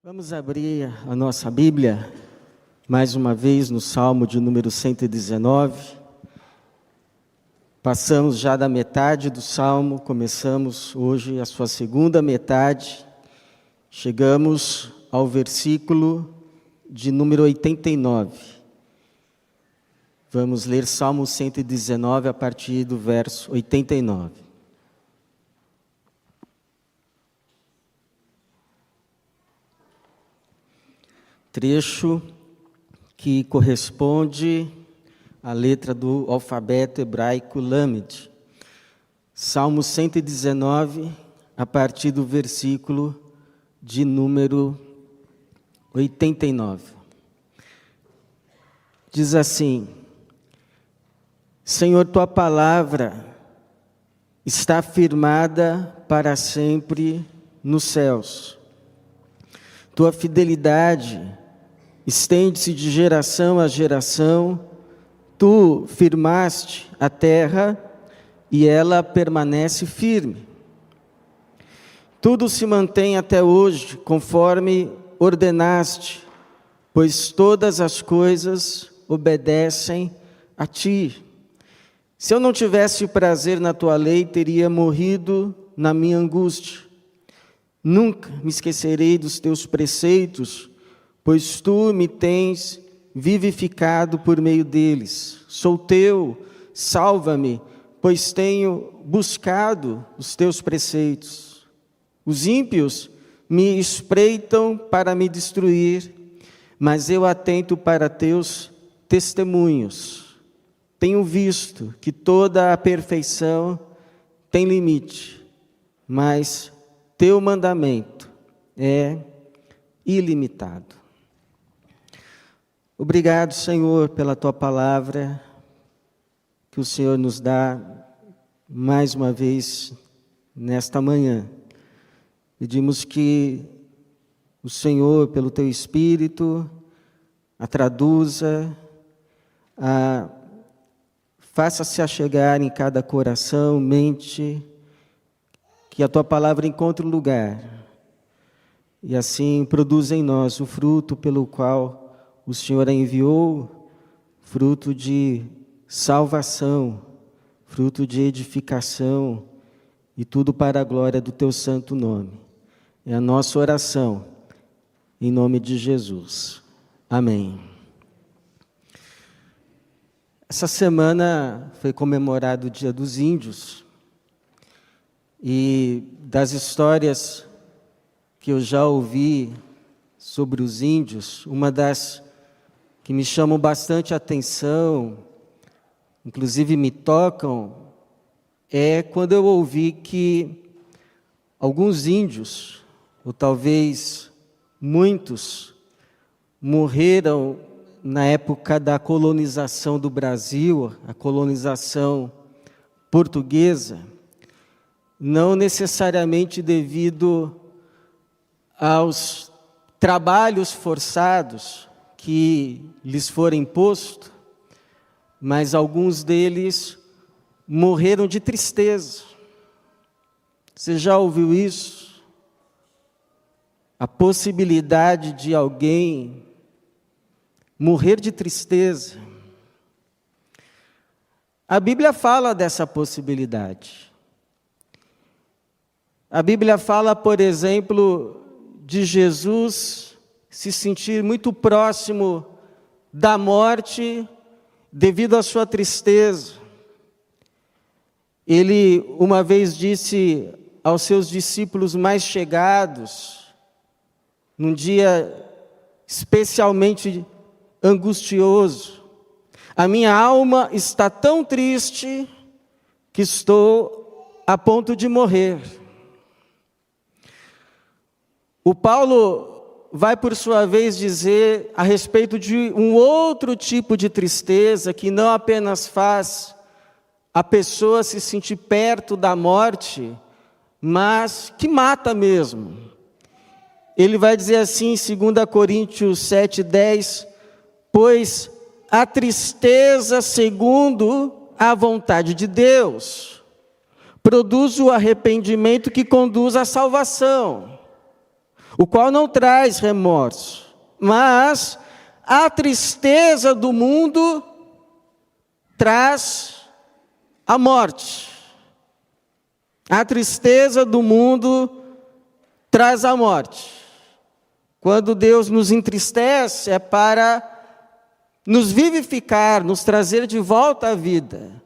Vamos abrir a nossa Bíblia, mais uma vez, no Salmo de número 119. Passamos já da metade do Salmo, começamos hoje a sua segunda metade. Chegamos ao versículo de número 89. Vamos ler Salmo 119 a partir do verso 89. Trecho que corresponde à letra do alfabeto hebraico Lamed. Salmo 119, a partir do versículo de número 89. Diz assim: Senhor, tua palavra está firmada para sempre nos céus. Tua fidelidade estende-se de geração a geração. Tu firmaste a terra e ela permanece firme. Tudo se mantém até hoje, conforme ordenaste, pois todas as coisas obedecem a ti. Se eu não tivesse prazer na tua lei, teria morrido na minha angústia. Nunca me esquecerei dos teus preceitos, pois tu me tens vivificado por meio deles. Sou teu, salva-me, pois tenho buscado os teus preceitos. Os ímpios me espreitam para me destruir, mas eu atento para teus testemunhos. Tenho visto que toda a perfeição tem limite, mas teu mandamento é ilimitado. Obrigado, Senhor, pela tua palavra, que o Senhor nos dá mais uma vez nesta manhã. Pedimos que o Senhor, pelo teu Espírito, a traduza, faça-se achegar em cada coração, mente, que a tua palavra encontre lugar, e assim produza em nós o fruto pelo qual o Senhor a enviou, fruto de salvação, fruto de edificação, e tudo para a glória do teu santo nome. É a nossa oração, em nome de Jesus. Amém. Essa semana foi comemorado o Dia dos Índios, e das histórias que eu já ouvi sobre os índios, uma das que me chamam bastante atenção, inclusive me tocam, é quando eu ouvi que alguns índios, ou talvez muitos, morreram na época da colonização do Brasil, a colonização portuguesa, não necessariamente devido aos trabalhos forçados que lhes foram impostos, mas alguns deles morreram de tristeza. Você já ouviu isso? A possibilidade de alguém morrer de tristeza. A Bíblia fala dessa possibilidade. A Bíblia fala, por exemplo, de Jesus se sentir muito próximo da morte devido à sua tristeza. Ele uma vez disse aos seus discípulos mais chegados, num dia especialmente angustioso: a minha alma está tão triste que estou a ponto de morrer. O Paulo vai, por sua vez, dizer a respeito de um outro tipo de tristeza que não apenas faz a pessoa se sentir perto da morte, mas que mata mesmo. Ele vai dizer assim em 2 Coríntios 7:10, pois a tristeza segundo a vontade de Deus produz o arrependimento que conduz à salvação. o qual não traz remorso, mas a tristeza do mundo traz a morte. A tristeza do mundo traz a morte. Quando Deus nos entristece, é para nos vivificar, nos trazer de volta à vida.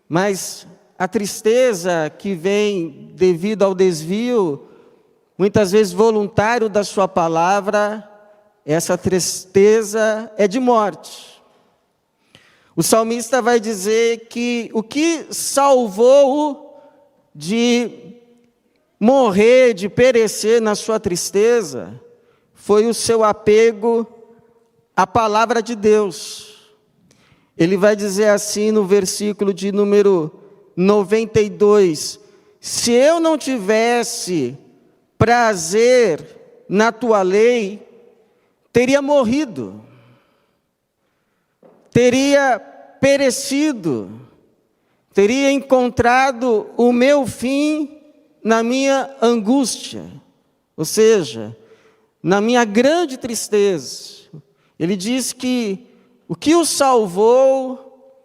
Mas a tristeza que vem devido ao desvio, muitas vezes voluntário da sua palavra, essa tristeza é de morte. O salmista vai dizer que o que salvou-o de morrer, de perecer na sua tristeza, foi o seu apego à palavra de Deus. Ele vai dizer assim no versículo de número 92, se eu não tivesse prazer na tua lei, teria morrido, teria perecido, teria encontrado o meu fim na minha angústia, ou seja, na minha grande tristeza. Ele diz que o que o salvou,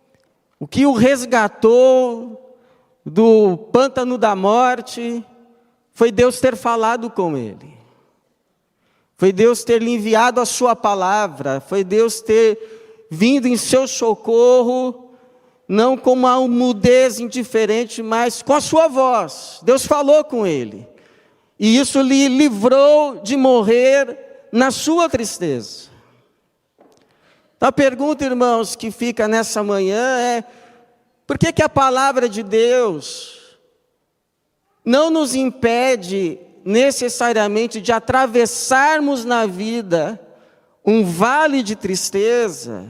o que o resgatou do pântano da morte, foi Deus ter falado com ele. Foi Deus ter lhe enviado a sua palavra, foi Deus ter vindo em seu socorro, não com uma mudez indiferente, mas com a sua voz. Deus falou com ele. E isso lhe livrou de morrer na sua tristeza. Então a pergunta, irmãos, que fica nessa manhã é: por que a palavra de Deus não nos impede necessariamente de atravessarmos na vida um vale de tristeza,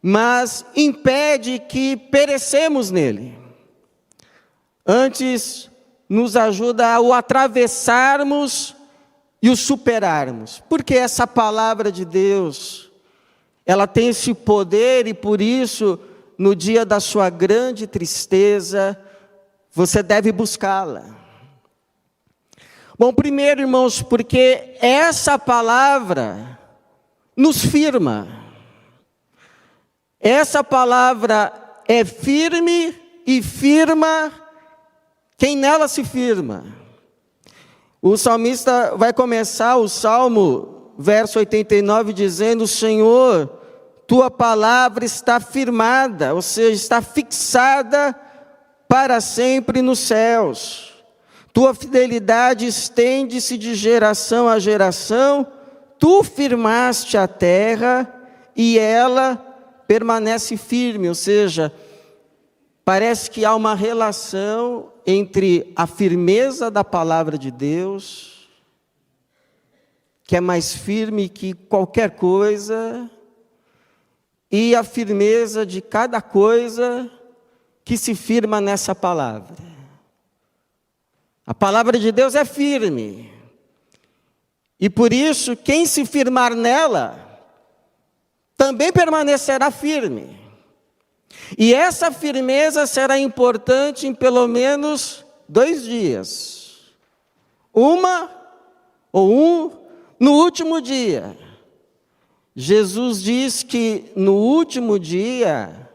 mas impede que perecemos nele? Antes, nos ajuda a o atravessarmos e o superarmos. Porque essa palavra de Deus, ela tem esse poder e por isso, no dia da sua grande tristeza, você deve buscá-la. Bom, primeiro, irmãos, porque essa palavra nos firma. Essa palavra é firme e firma quem nela se firma. O salmista vai começar o Salmo, verso 89, dizendo: Senhor, tua palavra está firmada, ou seja, está fixada para sempre nos céus. Tua fidelidade estende-se de geração a geração, tu firmaste a terra e ela permanece firme, ou seja, parece que há uma relação entre a firmeza da palavra de Deus, que é mais firme que qualquer coisa, e a firmeza de cada coisa que se firma nessa palavra. A palavra de Deus é firme, e por isso quem se firmar nela, também permanecerá firme. E essa firmeza será importante em pelo menos 2 dias. No último dia. Jesus diz que no último dia,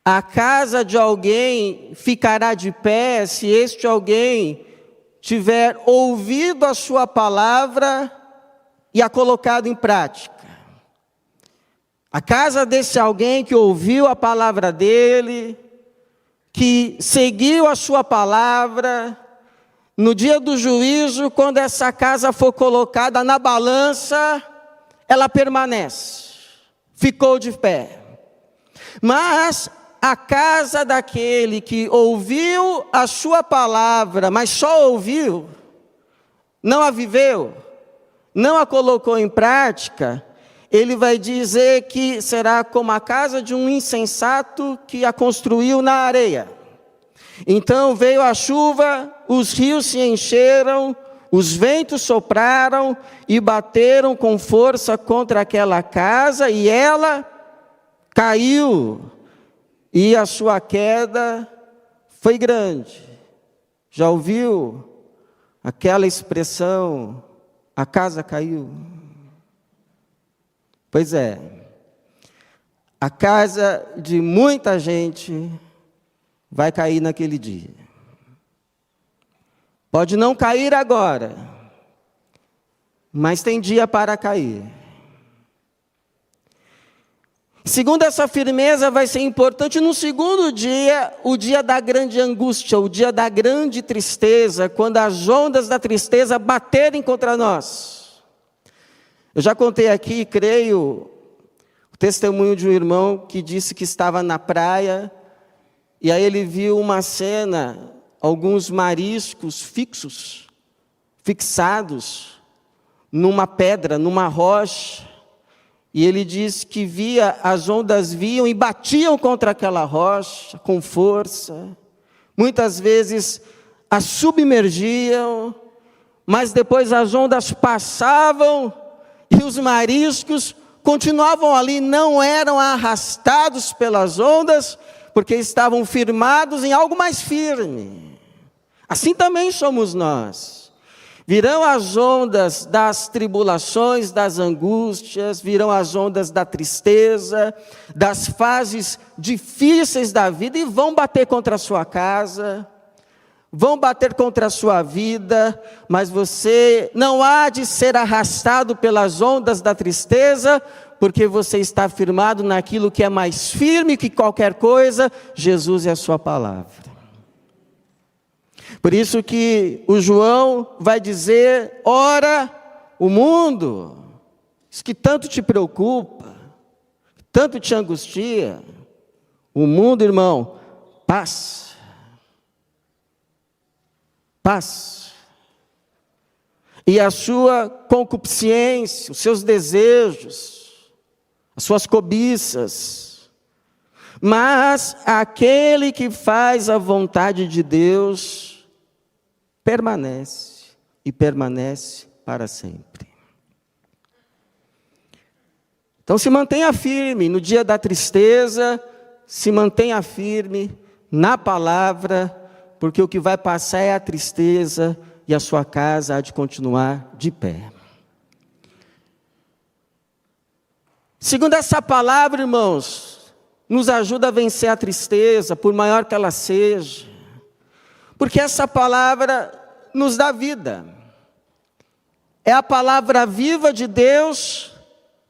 a casa de alguém ficará de pé se este alguém tiver ouvido a sua palavra e a colocado em prática. A casa desse alguém que ouviu a palavra dele, que seguiu a sua palavra, no dia do juízo, quando essa casa for colocada na balança, ela permanece, ficou de pé. Mas a casa daquele que ouviu a sua palavra, mas só ouviu, não a viveu, não a colocou em prática, ele vai dizer que será como a casa de um insensato que a construiu na areia. Então veio a chuva, os rios se encheram, os ventos sopraram e bateram com força contra aquela casa, e ela caiu, e a sua queda foi grande. Já ouviu aquela expressão, a casa caiu. Pois é, a casa de muita gente vai cair naquele dia. Pode não cair agora, mas tem dia para cair. Segundo essa firmeza, vai ser importante no segundo dia, o dia da grande angústia, o dia da grande tristeza, quando as ondas da tristeza baterem contra nós. Eu já contei aqui, creio, o testemunho de um irmão que disse que estava na praia, e aí ele viu uma cena, alguns mariscos fixados numa pedra, numa rocha, e ele disse que via, as ondas vinham e batiam contra aquela rocha com força, muitas vezes a submergiam, mas depois as ondas passavam e os mariscos continuavam ali, não eram arrastados pelas ondas, porque estavam firmados em algo mais firme. Assim também somos nós. Virão as ondas das tribulações, das angústias, virão as ondas da tristeza, das fases difíceis da vida, e vão bater contra a sua casa, vão bater contra a sua vida, mas você não há de ser arrastado pelas ondas da tristeza, porque você está firmado naquilo que é mais firme que qualquer coisa, Jesus é a sua palavra. Por isso que o João vai dizer, ora, o mundo, isso que tanto te preocupa, tanto te angustia, o mundo, irmão, paz. Paz. E a sua concupiscência, os seus desejos, as suas cobiças. Mas aquele que faz a vontade de Deus permanece e permanece para sempre. Então se mantenha firme no dia da tristeza, se mantenha firme na palavra, porque o que vai passar é a tristeza e a sua casa há de continuar de pé. Segundo essa palavra, irmãos, nos ajuda a vencer a tristeza, por maior que ela seja, porque essa palavra nos dá vida. É a palavra viva de Deus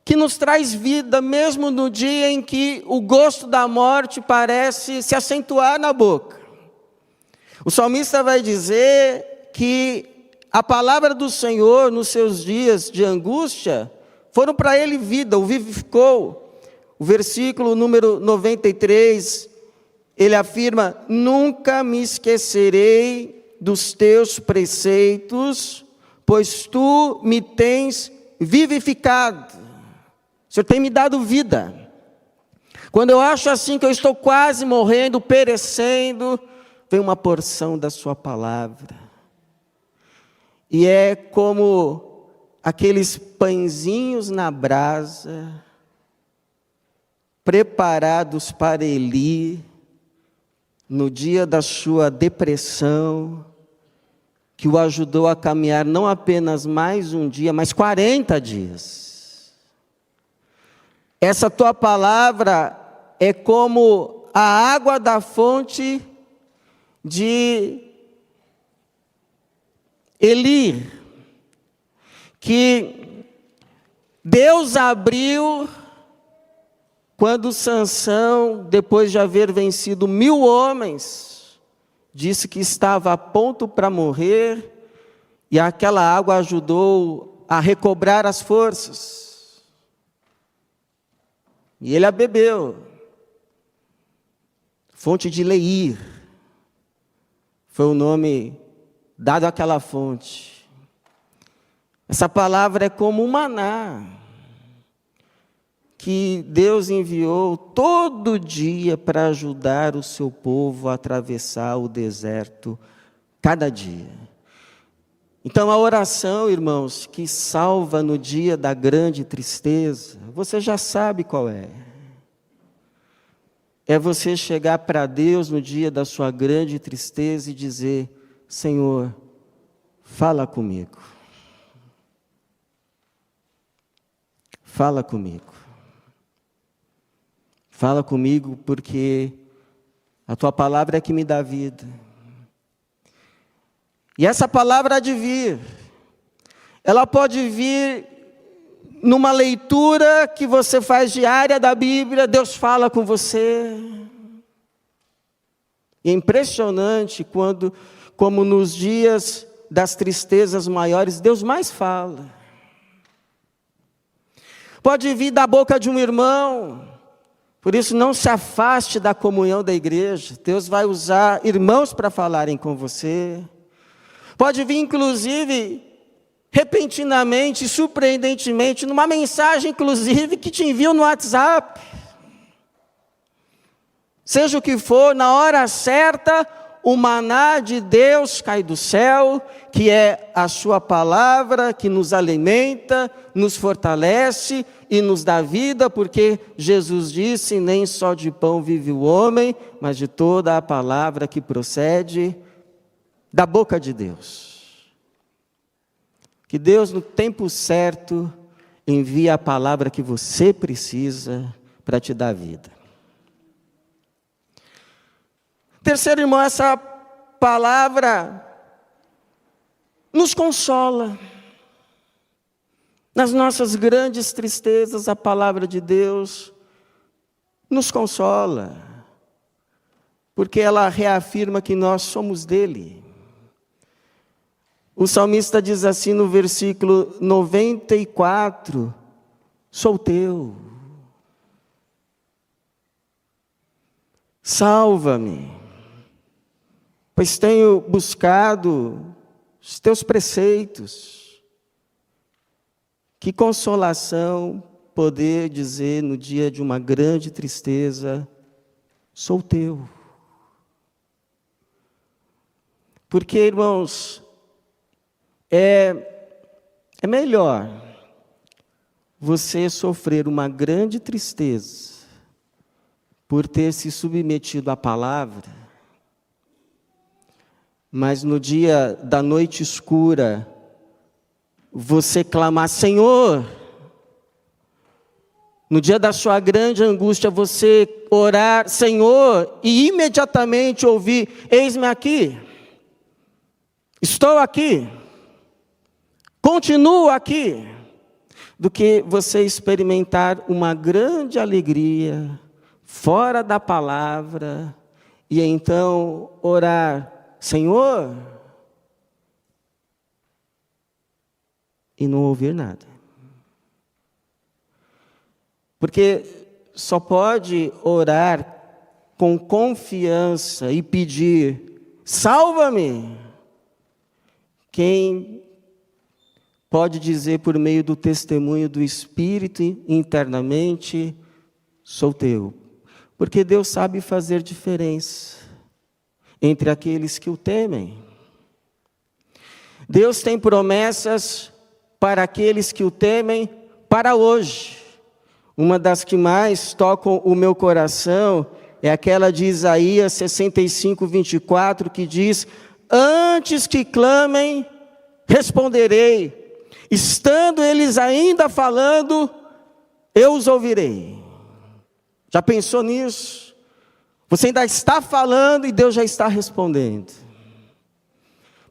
que nos traz vida, mesmo no dia em que o gosto da morte parece se acentuar na boca. O salmista vai dizer que a palavra do Senhor, nos seus dias de angústia, foram para ele vida, o vivificou. O versículo número 93, ele afirma, nunca me esquecerei dos teus preceitos, pois tu me tens vivificado. O Senhor tem me dado vida. Quando eu acho assim que eu estou quase morrendo, perecendo, vem uma porção da sua palavra. E é como aqueles pãezinhos na brasa, preparados para Eli, no dia da sua depressão, que o ajudou a caminhar não apenas mais um dia, mas 40 dias. Essa tua palavra é como a água da fonte de Eli, que Deus abriu quando Sansão, depois de haver vencido 1000 homens, disse que estava a ponto para morrer, e aquela água ajudou a recobrar as forças. E ele a bebeu. Fonte de Leir foi o nome dado àquela fonte. Essa palavra é como um maná que Deus enviou todo dia para ajudar o seu povo a atravessar o deserto cada dia. Então a oração, irmãos, que salva no dia da grande tristeza, você já sabe qual é. É você chegar para Deus no dia da sua grande tristeza e dizer, Senhor, fala comigo. Fala comigo. Fala comigo porque a tua palavra é que me dá vida. E essa palavra há de vir. Ela pode vir numa leitura que você faz diária da Bíblia, Deus fala com você. É impressionante como nos dias das tristezas maiores, Deus mais fala. Pode vir da boca de um irmão, por isso não se afaste da comunhão da igreja, Deus vai usar irmãos para falarem com você. Pode vir inclusive, repentinamente, surpreendentemente, numa mensagem inclusive que te enviam no WhatsApp. Seja o que for, na hora certa, o maná de Deus cai do céu, que é a sua palavra, que nos alimenta, nos fortalece e nos dá vida, porque Jesus disse, nem só de pão vive o homem, mas de toda a palavra que procede da boca de Deus. Que Deus, no tempo certo, envie a palavra que você precisa para te dar vida. Terceiro, irmão, essa palavra nos consola. Nas nossas grandes tristezas, a palavra de Deus nos consola. Porque ela reafirma que nós somos dele. O salmista diz assim no versículo 94, sou teu. Salva-me. Pois tenho buscado os teus preceitos. Que consolação poder dizer no dia de uma grande tristeza, sou teu. Porque, irmãos, é melhor você sofrer uma grande tristeza por ter se submetido à palavra, mas no dia da noite escura, você clamar, Senhor, no dia da sua grande angústia, você orar, Senhor, e imediatamente ouvir, eis-me aqui, estou aqui, continuo aqui, do que você experimentar uma grande alegria, fora da palavra, e então orar, Senhor, e não ouvir nada. Porque só pode orar com confiança e pedir, salva-me, quem pode dizer por meio do testemunho do Espírito internamente, sou teu. Porque Deus sabe fazer diferença entre aqueles que o temem. Deus tem promessas para aqueles que o temem para hoje. Uma das que mais tocam o meu coração é aquela de Isaías 65, 24, que diz, antes que clamem, responderei. Estando eles ainda falando, eu os ouvirei. Já pensou nisso? Você ainda está falando e Deus já está respondendo.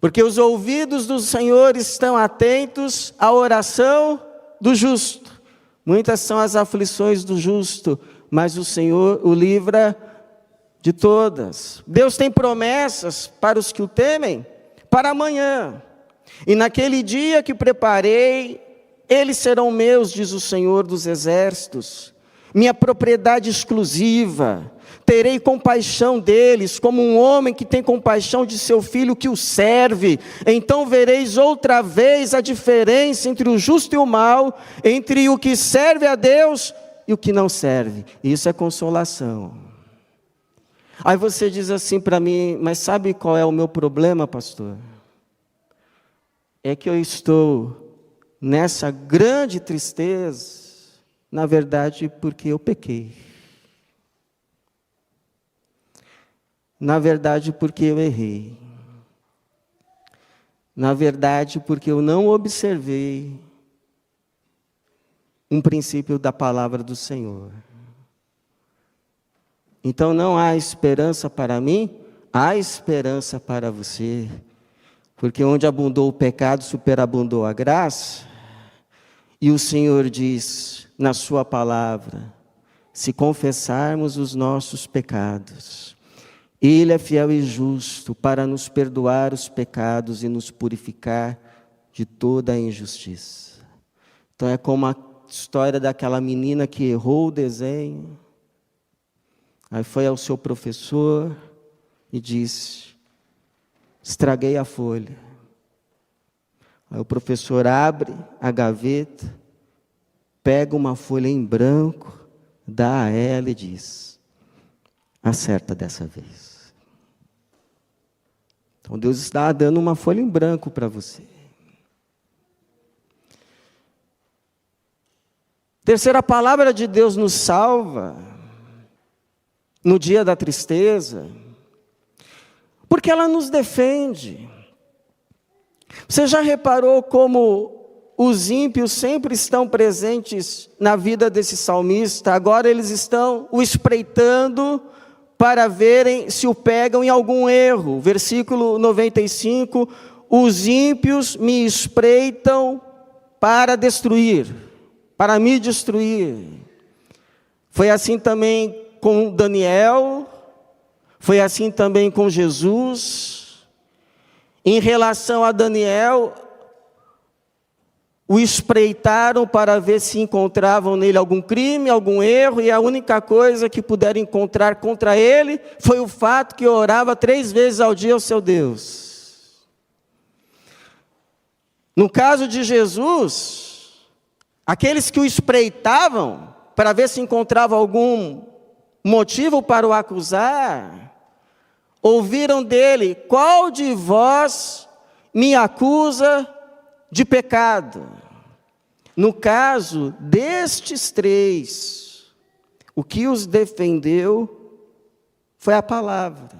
Porque os ouvidos do Senhor estão atentos à oração do justo. Muitas são as aflições do justo, mas o Senhor o livra de todas. Deus tem promessas para os que o temem, para amanhã. E naquele dia que preparei, eles serão meus, diz o Senhor dos exércitos, minha propriedade exclusiva. Terei compaixão deles, como um homem que tem compaixão de seu filho que o serve. Então vereis outra vez a diferença entre o justo e o mal, entre o que serve a Deus e o que não serve. Isso é consolação. Aí você diz assim para mim, mas sabe qual é o meu problema, pastor? É que eu estou nessa grande tristeza, na verdade, porque eu pequei. Na verdade, porque eu errei. Na verdade, porque eu não observei um princípio da palavra do Senhor. Então não há esperança para mim, há esperança para você. Porque onde abundou o pecado, superabundou a graça. E o Senhor diz na sua palavra, se confessarmos os nossos pecados, Ele é fiel e justo para nos perdoar os pecados e nos purificar de toda a injustiça. Então é como a história daquela menina que errou o desenho, aí foi ao seu professor e disse, estraguei a folha. Aí o professor abre a gaveta, pega uma folha em branco, dá a ela e diz, acerta dessa vez. Então Deus está dando uma folha em branco para você. Terceira, a palavra de Deus nos salva no dia da tristeza, porque ela nos defende. Você já reparou como os ímpios sempre estão presentes na vida desse salmista? Agora eles estão o espreitando para verem se o pegam em algum erro. Versículo 95, os ímpios me espreitam para destruir, para me destruir. Foi assim também com Daniel, foi assim também com Jesus. Em relação a Daniel, o espreitaram para ver se encontravam nele algum crime, algum erro, e a única coisa que puderam encontrar contra ele foi o fato que orava 3 vezes ao dia ao seu Deus. No caso de Jesus, aqueles que o espreitavam para ver se encontrava algum motivo para o acusar, ouviram dele, qual de vós me acusa de pecado? No caso destes 3, o que os defendeu foi a palavra.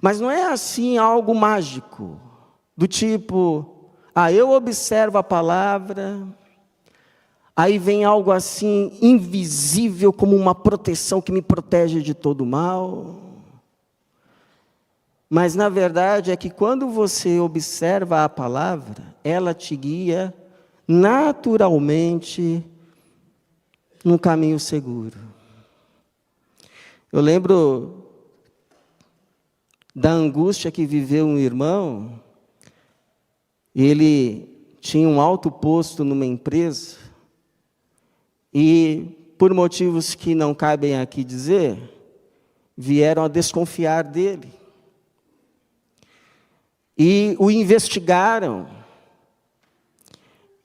Mas não é assim algo mágico, do tipo, eu observo a palavra, aí vem algo assim invisível como uma proteção que me protege de todo mal. Mas na verdade é que quando você observa a palavra, ela te guia naturalmente num caminho seguro. Eu lembro da angústia que viveu um irmão, ele tinha um alto posto numa empresa, e por motivos que não cabem aqui dizer, vieram a desconfiar dele. E o investigaram,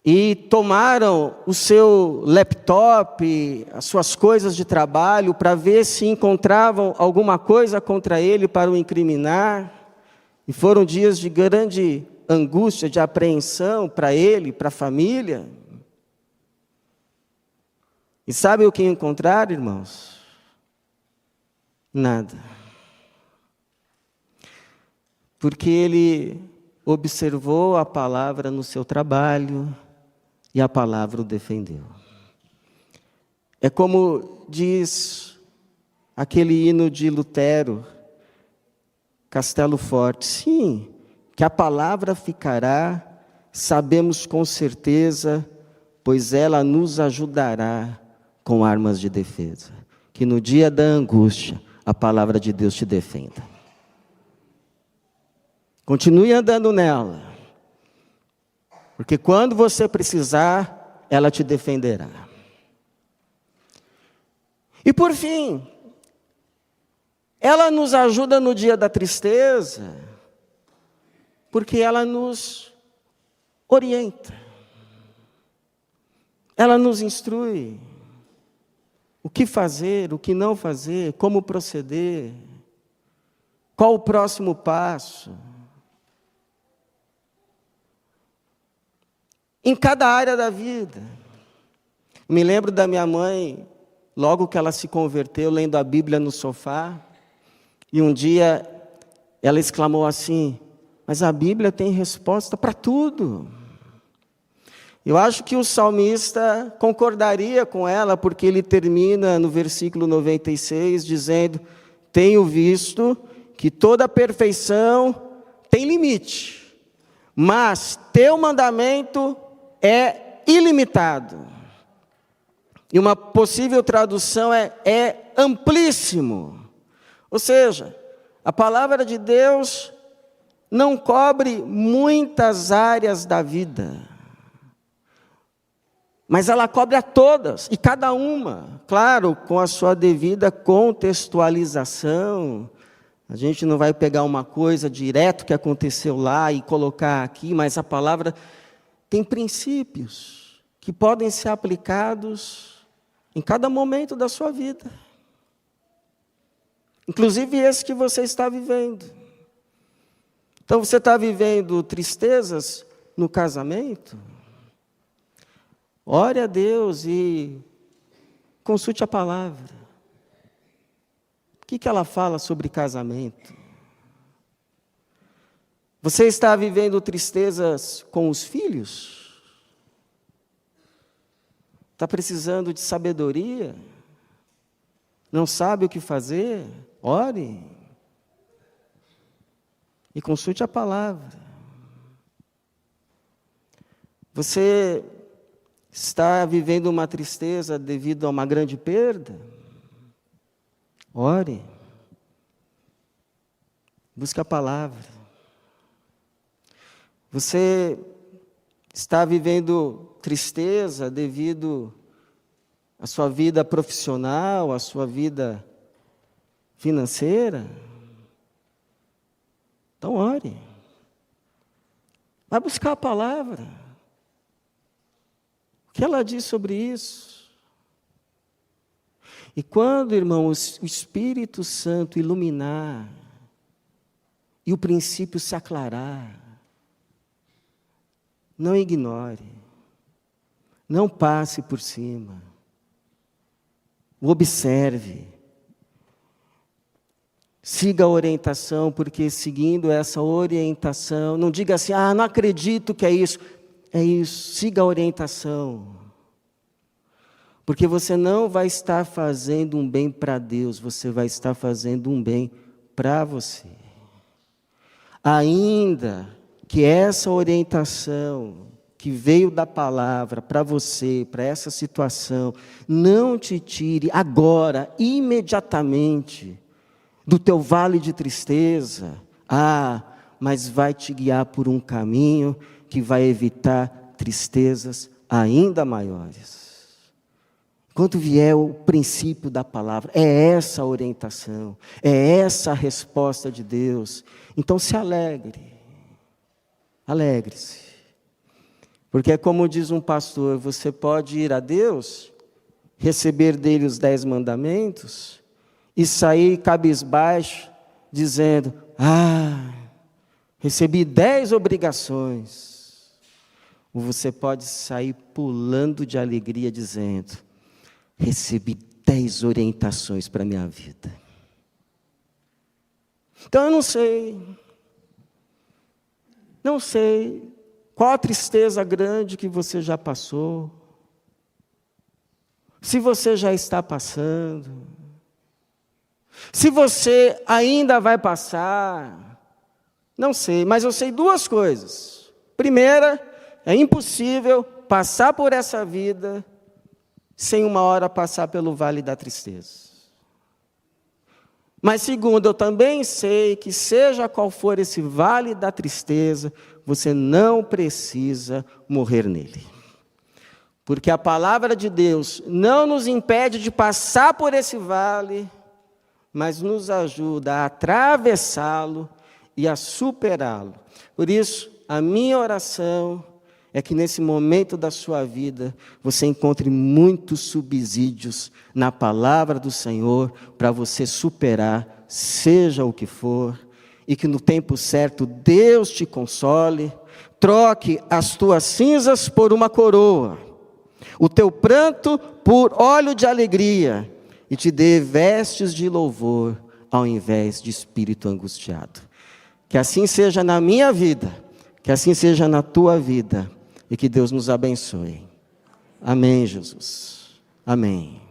e tomaram o seu laptop, as suas coisas de trabalho, para ver se encontravam alguma coisa contra ele para o incriminar. E foram dias de grande angústia, de apreensão para ele, para a família. E sabe o que encontraram, irmãos? Nada. Porque ele observou a palavra no seu trabalho e a palavra o defendeu. É como diz aquele hino de Lutero, Castelo Forte, sim, que a palavra ficará, sabemos com certeza, pois ela nos ajudará com armas de defesa. Que no dia da angústia, a palavra de Deus te defenda. Continue andando nela, porque quando você precisar, ela te defenderá. E por fim, ela nos ajuda no dia da tristeza, porque ela nos orienta, ela nos instrui o que fazer, o que não fazer, como proceder, qual o próximo passo. Em cada área da vida. Me lembro da minha mãe, logo que ela se converteu, lendo a Bíblia no sofá, e um dia ela exclamou assim: Mas a Bíblia tem resposta para tudo. Eu acho que o salmista concordaria com ela, porque ele termina no versículo 96 dizendo: tenho visto que toda perfeição tem limite, mas teu mandamento é ilimitado. E uma possível tradução é amplíssimo. Ou seja, a palavra de Deus não cobre muitas áreas da vida, mas ela cobre a todas, e cada uma, claro, com a sua devida contextualização. A gente não vai pegar uma coisa direto que aconteceu lá e colocar aqui, mas a palavra tem princípios que podem ser aplicados em cada momento da sua vida. Inclusive esse que você está vivendo. Então você está vivendo tristezas no casamento? Ore a Deus e consulte a palavra. O que ela fala sobre casamento? Você está vivendo tristezas com os filhos? Está precisando de sabedoria? Não sabe o que fazer? Ore. E consulte a palavra. Você está vivendo uma tristeza devido a uma grande perda? Ore. Busque a palavra. Você está vivendo tristeza devido à sua vida profissional, à sua vida financeira? Então ore. Vai buscar a palavra. O que ela diz sobre isso? E quando, irmãos, o Espírito Santo iluminar e o princípio se aclarar, não ignore, não passe por cima, observe, siga a orientação, porque seguindo essa orientação, não diga assim: não acredito que é isso. É isso, siga a orientação. Porque você não vai estar fazendo um bem para Deus, você vai estar fazendo um bem para você. Ainda que essa orientação que veio da palavra para você, para essa situação, não te tire agora, imediatamente, do teu vale de tristeza, mas vai te guiar por um caminho que vai evitar tristezas ainda maiores. Quando vier o princípio da palavra, é essa a orientação, é essa a resposta de Deus. Então se alegre, alegre-se. Porque é como diz um pastor, você pode ir a Deus, receber dele os 10 mandamentos, e sair cabisbaixo, dizendo: recebi 10 obrigações. Ou você pode sair pulando de alegria, dizendo: recebi 10 orientações para a minha vida. Então eu não sei qual a tristeza grande que você já passou, se você já está passando, se você ainda vai passar, não sei, mas eu sei 2 coisas. Primeira, é impossível passar por essa vida sem uma hora passar pelo vale da tristeza. Mas segundo, eu também sei que seja qual for esse vale da tristeza, você não precisa morrer nele. Porque a palavra de Deus não nos impede de passar por esse vale, mas nos ajuda a atravessá-lo e a superá-lo. Por isso, a minha oração é que nesse momento da sua vida, você encontre muitos subsídios na palavra do Senhor para você superar, seja o que for, e que no tempo certo Deus te console, troque as tuas cinzas por uma coroa, o teu pranto por óleo de alegria, e te dê vestes de louvor ao invés de espírito angustiado. Que assim seja na minha vida, que assim seja na tua vida, e que Deus nos abençoe. Amém, Jesus. Amém.